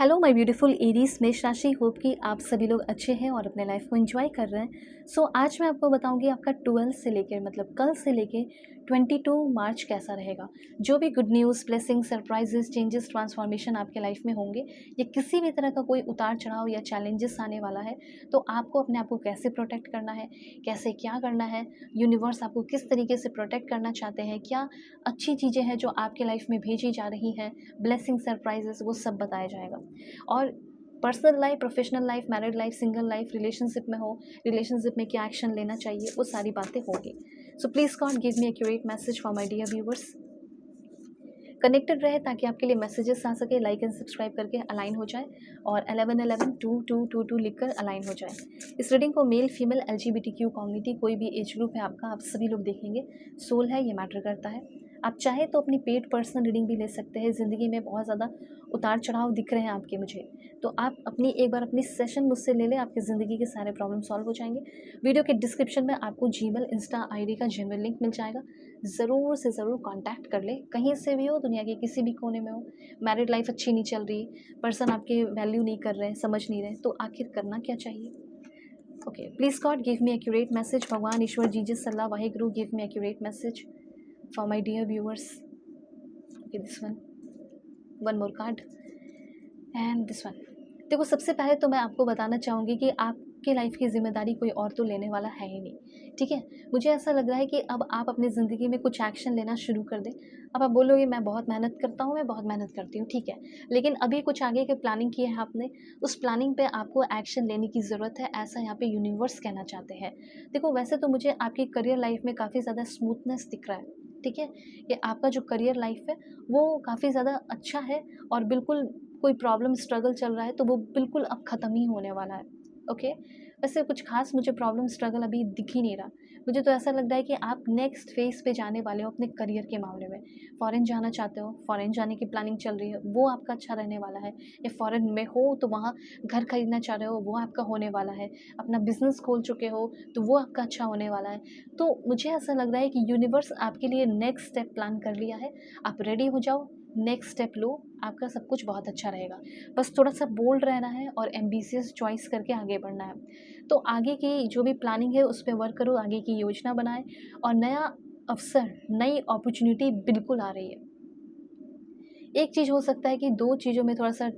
Hello my beautiful Aries मेष राशि। Hope कि आप सभी लोग अच्छे हैं और अपने लाइफ को एंजॉय कर रहे हैं। आज मैं आपको बताऊंगी आपका 12 से लेकर मतलब कल से लेकर 22 मार्च कैसा रहेगा। जो भी good news, blessing, surprises, changes, transformation आपके लाइफ में होंगे या किसी भी तरह का कोई उतार चढ़ाव या चैलेंजेस आने वाला है, तो आपको अपने आप को कैसे प्रोटेक्ट करना है, कैसे क्या करना है, यूनिवर्स आपको किस तरीके से प्रोटेक्ट करना चाहते हैं, क्या अच्छी चीज़ें हैं जो आपके लाइफ में भेजी जा रही हैं, ब्लेसिंग, सरप्राइजेस, वो सब बताया जाएगा। और personal life, professional life, married life, single life, relationship में हो, रिलेशनशिप में क्या एक्शन लेना चाहिए, वो सारी बातें होगी। So please God give me accurate message for my dear viewers. Connected रहे ताकि आपके लिए मैसेजेस आ सके। लाइक एंड सब्सक्राइब करके अलाइन हो जाए और 11112222 लिखकर अलाइन हो जाए। इस रीडिंग को मेल, फीमेल, LGBTQ कम्युनिटी, कोई भी एज ग्रुप है आपका, आप सभी लोग देखेंगे। सोल है, ये मैटर करता है। आप चाहे तो अपनी पेड पर्सनल रीडिंग भी ले सकते हैं। ज़िंदगी में बहुत ज़्यादा उतार चढ़ाव दिख रहे हैं आपके मुझे, तो आप एक बार अपनी सेशन मुझसे ले लें, आपकी ज़िंदगी के सारे प्रॉब्लम सॉल्व हो जाएंगे। वीडियो के डिस्क्रिप्शन में आपको जीमेल, इंस्टा ID का जेन्युइन लिंक मिल जाएगा। ज़रूर से ज़रूर कांटेक्ट कर ले, कहीं से भी हो, दुनिया के किसी भी कोने में हो। मैरिड लाइफ अच्छी नहीं चल रही, पर्सन आपके वैल्यू नहीं कर रहे, समझ नहीं रहे, तो आखिर करना क्या चाहिए। Okay, please God give me accurate message. भगवान, ईश्वर, Jesus, Allah, Waheguru, give me accurate message for my dear viewers. Okay, this one more card and this one. देखो, सबसे पहले तो मैं आपको बताना चाहूँगी कि आपके लाइफ की ज़िम्मेदारी कोई और तो लेने वाला है ही नहीं, ठीक है। मुझे ऐसा लग रहा है कि अब आप अपनी ज़िंदगी में कुछ एक्शन लेना शुरू कर दें। अब आप बोलोगे मैं बहुत मेहनत करता हूँ, मैं बहुत मेहनत करती हूँ, ठीक है, लेकिन अभी कुछ आगे की प्लानिंग की है आपने, उस प्लानिंग पे आपको एक्शन लेने की ज़रूरत है, ऐसा यहाँ पे यूनिवर्स कहना चाहते हैं। देखो, वैसे तो मुझे आपकी करियर लाइफ में काफ़ी ज़्यादा स्मूथनेस दिख रहा है, ठीक है, कि आपका जो करियर लाइफ है वो काफ़ी ज़्यादा अच्छा है और बिल्कुल कोई प्रॉब्लम, स्ट्रगल चल रहा है तो वो बिल्कुल अब ख़त्म ही होने वाला है। ओके, वैसे कुछ खास मुझे प्रॉब्लम, स्ट्रगल अभी दिख ही नहीं रहा। मुझे तो ऐसा लग रहा है कि आप नेक्स्ट फेज़ पे जाने वाले हो अपने करियर के मामले में। फ़ॉरेन जाना चाहते हो, फ़ॉरेन जाने की प्लानिंग चल रही है, वो आपका अच्छा रहने वाला है। या फ़ॉरेन में हो तो वहाँ घर खरीदना चाह रहे हो, वो आपका होने वाला है। अपना बिज़नेस खोल चुके हो तो वो आपका अच्छा होने वाला है। तो मुझे ऐसा लग रहा है कि यूनिवर्स आपके लिए नेक्स्ट स्टेप प्लान कर लिया है। आप रेडी हो जाओ, नेक्स्ट स्टेप लो, आपका सब कुछ बहुत अच्छा रहेगा। बस थोड़ा-सा बोल्ड रहना है और एम्बिशियस चॉइस करके आगे बढ़ना है। तो आगे की जो भी प्लानिंग है उस पे वर्क करो, आगे की योजना बनाएँ और नया अवसर, नई अपॉर्च्युनिटी बिल्कुल आ रही है। एक चीज़ हो सकता है कि 2 चीज़ों में थोड़ा-सा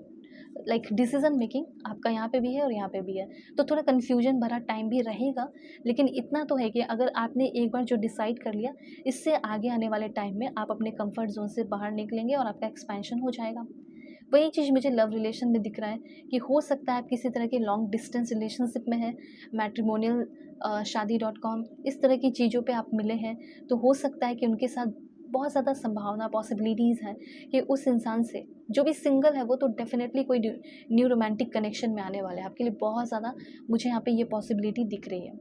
लाइक डिसीज़न मेकिंग आपका यहाँ पे भी है और यहाँ पे भी है, तो थोड़ा कन्फ्यूजन भरा टाइम भी रहेगा। लेकिन इतना तो है कि अगर आपने एक बार जो डिसाइड कर लिया, इससे आगे आने वाले टाइम में आप अपने कंफर्ट ज़ोन से बाहर निकलेंगे और आपका एक्सपेंशन हो जाएगा। वही चीज़ मुझे लव रिलेशन में दिख रहा है कि हो सकता है आप किसी तरह के लॉन्ग डिस्टेंस रिलेशनशिप में हैं, मैट्रिमोनियल शादी.com इस तरह की चीज़ों पे आप मिले हैं, तो हो सकता है कि उनके साथ बहुत ज़्यादा संभावना, पॉसिबिलिटीज़ हैं कि उस इंसान से, जो भी सिंगल है वो तो डेफ़िनेटली कोई न्यू रोमांटिक कनेक्शन में आने वाला है आपके लिए। बहुत ज़्यादा मुझे यहाँ पे ये पॉसिबिलिटी दिख रही है।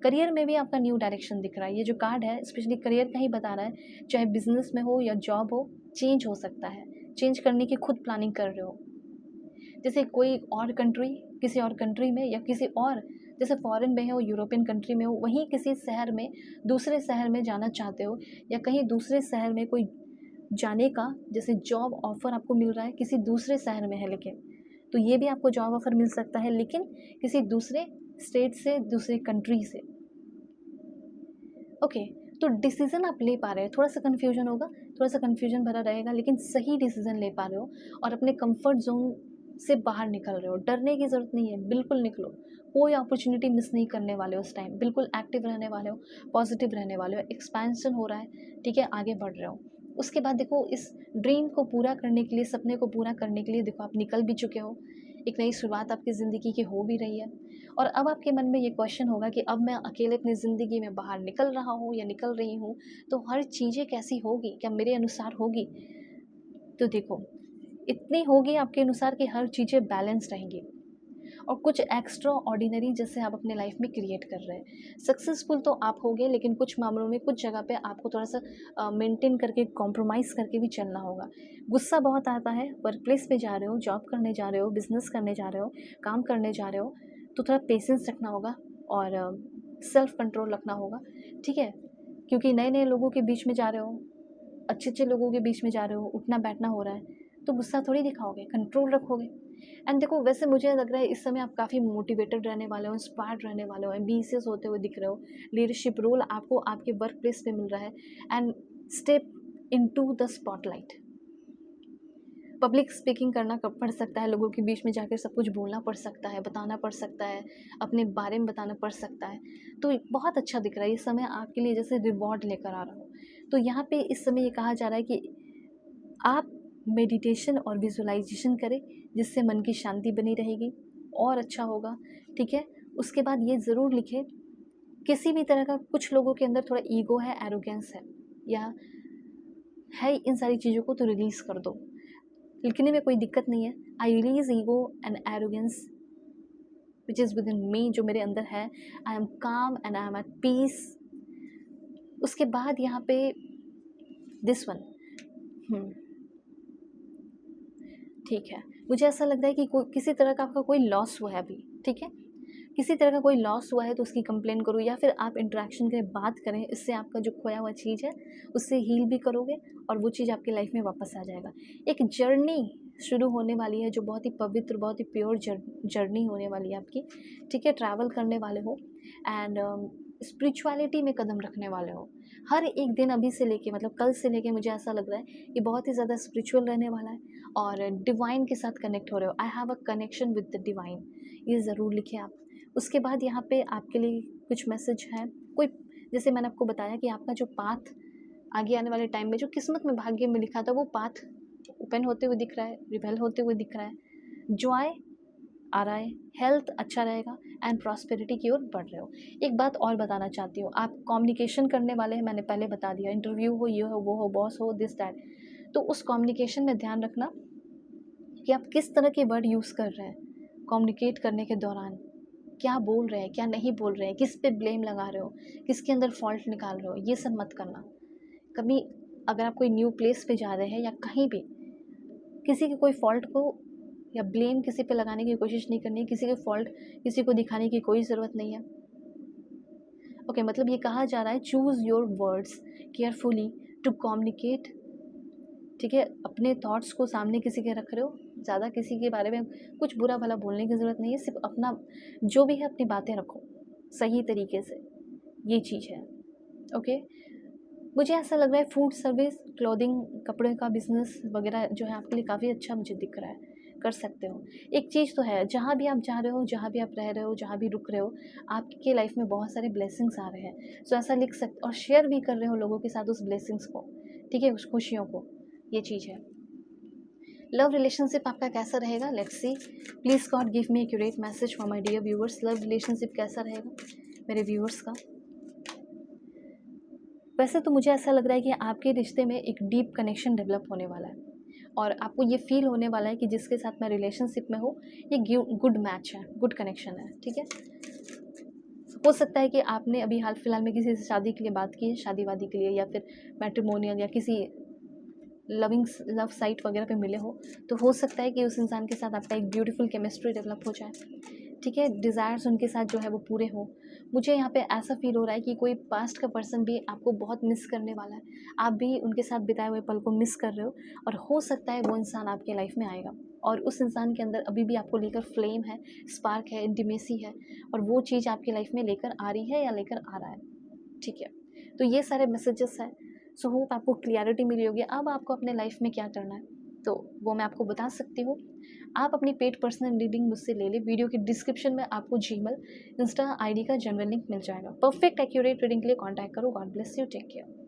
करियर में भी आपका न्यू डायरेक्शन दिख रहा है। ये जो कार्ड है स्पेशली करियर का ही बता रहा है, चाहे बिज़नेस में हो या जॉब हो, चेंज हो सकता है। चेंज करने की खुद प्लानिंग कर रहे हो। जैसे कोई और कंट्री, किसी और कंट्री में या किसी और, जैसे फॉरेन में हो, यूरोपियन कंट्री में हो, वहीं किसी शहर में, दूसरे शहर में जाना चाहते हो, या कहीं दूसरे शहर में कोई जाने का, जैसे जॉब ऑफ़र आपको मिल रहा है किसी दूसरे शहर में है, लेकिन तो ये भी आपको जॉब ऑफ़र मिल सकता है, लेकिन किसी दूसरे स्टेट से, दूसरे कंट्री से। ओके, तो डिसीज़न आप ले पा रहे हो। थोड़ा-सा कन्फ्यूजन होगा, थोड़ा-सा कन्फ्यूजन भरा रहेगा, लेकिन सही डिसीज़न ले पा रहे हो और अपने कंफर्ट ज़ोन से बाहर निकल रहे हो। डरने की ज़रूरत नहीं है, बिल्कुल निकलो। कोई अपॉर्च्युनिटी मिस नहीं करने वाले हो उस टाइम। बिल्कुल एक्टिव रहने वाले हो, पॉजिटिव रहने वाले हो, एक्सपेंशन हो रहा है, ठीक है, आगे बढ़ रहे हो। उसके बाद देखो, इस ड्रीम को पूरा करने के लिए, सपने को पूरा करने के लिए देखो आप निकल भी चुके हो। एक नई शुरुआत आपकी ज़िंदगी की हो भी रही है और अब आपके मन में ये क्वेश्चन होगा कि अब मैं अकेले अपनी ज़िंदगी में बाहर निकल रहा हूँ या निकल रही हूँ, तो हर चीज़ें कैसी होगी? क्या मेरे अनुसार होगी? तो देखो, इतनी होगी आपके अनुसार कि हर चीज़ें बैलेंस रहेंगी और कुछ एक्स्ट्रा ऑर्डिनरी जैसे आप अपने लाइफ में क्रिएट कर रहे हैं। सक्सेसफुल तो आप होगे, लेकिन कुछ मामलों में, कुछ जगह पे आपको थोड़ा-सा मेंटेन करके, कॉम्प्रोमाइज़ करके भी चलना होगा। गुस्सा बहुत आता है, वर्क प्लेस पे जा रहे हो, जॉब करने जा रहे हो, बिज़नेस करने जा रहे हो, काम करने जा रहे हो, तो थोड़ा पेशेंस रखना होगा और सेल्फ कंट्रोल रखना होगा, ठीक है? क्योंकि नए-नए लोगों के बीच में जा रहे हो, अच्छे-अच्छे लोगों के बीच में जा रहे हो, उठना-बैठना हो रहा है, तो गुस्सा थोड़ी दिखाओगे, कंट्रोल रखोगे। एंड देखो, वैसे मुझे लग रहा है इस समय आप काफ़ी मोटिवेटेड रहने वाले हो, इंस्पायर्ड रहने वाले हो, एम्बिशियस होते हुए दिख रहे हो। लीडरशिप रोल आपको आपके वर्क प्लेस पे मिल रहा है। And step into the spotlight. Public speaking करना पड़ सकता है, लोगों के बीच में जाकर सब कुछ बोलना पड़ सकता है, बताना पड़ सकता है, अपने बारे में बताना पड़ सकता है। तो बहुत अच्छा दिख रहा है ये समय आपके लिए, जैसे रिवॉर्ड लेकर आ रहा हो। तो यहाँ पे इस समय ये कहा जा रहा है कि आप मेडिटेशन और विजुअलाइजेशन करें, जिससे मन की शांति बनी रहेगी और अच्छा होगा। ठीक है, उसके बाद ये ज़रूर लिखें, किसी भी तरह का, कुछ लोगों के अंदर थोड़ा ईगो है, एरोगेंस है, या है इन सारी चीज़ों को तो रिलीज़ कर दो। लिखने में कोई दिक्कत नहीं है। I release ego and arrogance which is with in मी, जो मेरे अंदर है। आई एम काम and I am eight piece. उसके बाद यहाँ पे दिस वन, ठीक है, मुझे ऐसा लगता है कि किसी तरह का आपका कोई लॉस हुआ है अभी। ठीक है, किसी तरह का कोई लॉस हुआ है तो उसकी कंप्लेन करो, या फिर आप इंटरेक्शन करें, बात करें। इससे आपका जो खोया हुआ चीज़ है उससे हील भी करोगे और वो चीज़ आपकी लाइफ में वापस आ जाएगा। एक जर्नी शुरू होने वाली है जो बहुत ही पवित्र, बहुत ही प्योर जर्नी होने वाली है आपकी। ठीक है, ट्रैवल करने वाले हो एंड स्पिरिचुअलिटी में कदम रखने वाले हो। हर एक दिन अभी से लेके, मतलब कल से लेके, मुझे ऐसा लग रहा है ये बहुत ही ज़्यादा स्पिरिचुअल रहने वाला है और डिवाइन के साथ कनेक्ट हो रहे हो। I have a connection with the divine, ये ज़रूर लिखें आप। उसके बाद यहाँ पे आपके लिए कुछ मैसेज हैं। कोई, जैसे मैंने आपको बताया कि आपका जो पाथ आगे आने वाले टाइम में, जो किस्मत में, भाग्य में लिखा था, वो पाथ ओपन होते हुए दिख रहा है, रिवेल होते हुए दिख रहा है। जॉय आ रहा है, हेल्थ अच्छा रहेगा एंड प्रॉस्पेरिटी की ओर बढ़ रहे हो। एक बात और बताना चाहती हूँ, आप कम्युनिकेशन करने वाले हैं, मैंने पहले बता दिया। इंटरव्यू हो, ये हो, वो हो, बॉस हो, दिस दैट। तो उस कम्युनिकेशन में ध्यान रखना कि आप किस तरह के वर्ड यूज़ कर रहे हैं कम्युनिकेट करने के दौरान। क्या बोल रहे हैं, क्या नहीं बोल रहे हैं, किस पे ब्लेम लगा रहे हो, किसके अंदर फॉल्ट निकाल रहे हो, ये सब मत करना। कभी अगर आप कोई न्यू प्लेस पे जा रहे हैं या कहीं भी, किसी के कोई फॉल्ट को या ब्लेम किसी पे लगाने की कोशिश नहीं करनी है। किसी के फॉल्ट किसी को दिखाने की कोई ज़रूरत नहीं है। ओके, मतलब ये कहा जा रहा है, choose your words carefully to communicate. ठीक है, अपने थॉट्स को सामने किसी के रख रहे हो, ज़्यादा किसी के बारे में कुछ बुरा भला बोलने की ज़रूरत नहीं है। सिर्फ अपना जो भी है, अपनी बातें रखो सही तरीके से, ये चीज़ है। ओके, मुझे ऐसा लग रहा है फूड सर्विस, क्लोथिंग, कपड़े का बिजनेस वगैरह जो है आपके लिए काफ़ी अच्छा मुझे दिख रहा है, कर सकते हो। एक चीज़ तो है, जहाँ भी आप जा रहे हो, जहाँ भी आप रह रहे हो, जहाँ भी रुक रहे हो, आपके लाइफ में बहुत सारे ब्लेसिंग्स आ रहे हैं। सो ऐसा लिख सकते और शेयर भी कर रहे हो लोगों के साथ उस ब्लेसिंग्स को। ठीक है, उस खुशियों को, ये चीज़ है। लव रिलेशनशिप आपका कैसा रहेगा, let's see. Please God give me accurate message for my dear viewers. Love relationship कैसा रहेगा मेरे व्यूअर्स का। वैसे तो मुझे ऐसा लग रहा है कि आपके रिश्ते में एक डीप कनेक्शन डेवलप होने वाला है और आपको ये फील होने वाला है कि जिसके साथ मैं रिलेशनशिप में हूँ, ये गुड मैच है, गुड कनेक्शन है। ठीक है, हो सकता है कि आपने अभी हाल फिलहाल में किसी से शादी के लिए बात की है, शादी वादी के लिए, या फिर मैट्रिमोनियल या किसी लव साइट वगैरह पे मिले हो, तो हो सकता है कि उस इंसान के साथ आपका एक ब्यूटीफुल केमिस्ट्री डेवलप हो जाए। ठीक है, डिज़ायर्स उनके साथ जो है वो पूरे हो। मुझे यहाँ पे ऐसा फील हो रहा है कि कोई पास्ट का पर्सन भी आपको बहुत मिस करने वाला है, आप भी उनके साथ बिताए हुए पल को मिस कर रहे हो, और हो सकता है वो इंसान आपके लाइफ में आएगा और उस इंसान के अंदर अभी भी आपको लेकर फ्लेम है, स्पार्क है, इंटीमेसी है, और वो चीज़ आपकी लाइफ में लेकर आ रही है या लेकर आ रहा है। ठीक है, तो ये सारे मैसेजेस हैं। सो होप आपको क्लियरिटी मिली होगी। अब आपको अपने लाइफ में क्या करना है तो वो मैं आपको बता सकती हूँ। आप अपनी पेड पर्सनल रीडिंग मुझसे ले लें। वीडियो के डिस्क्रिप्शन में आपको जीमेल, इंस्टा आईडी का जनरल लिंक मिल जाएगा। परफेक्ट एक्यूरेट रीडिंग के लिए कॉन्टैक्ट करो। God bless you, take care.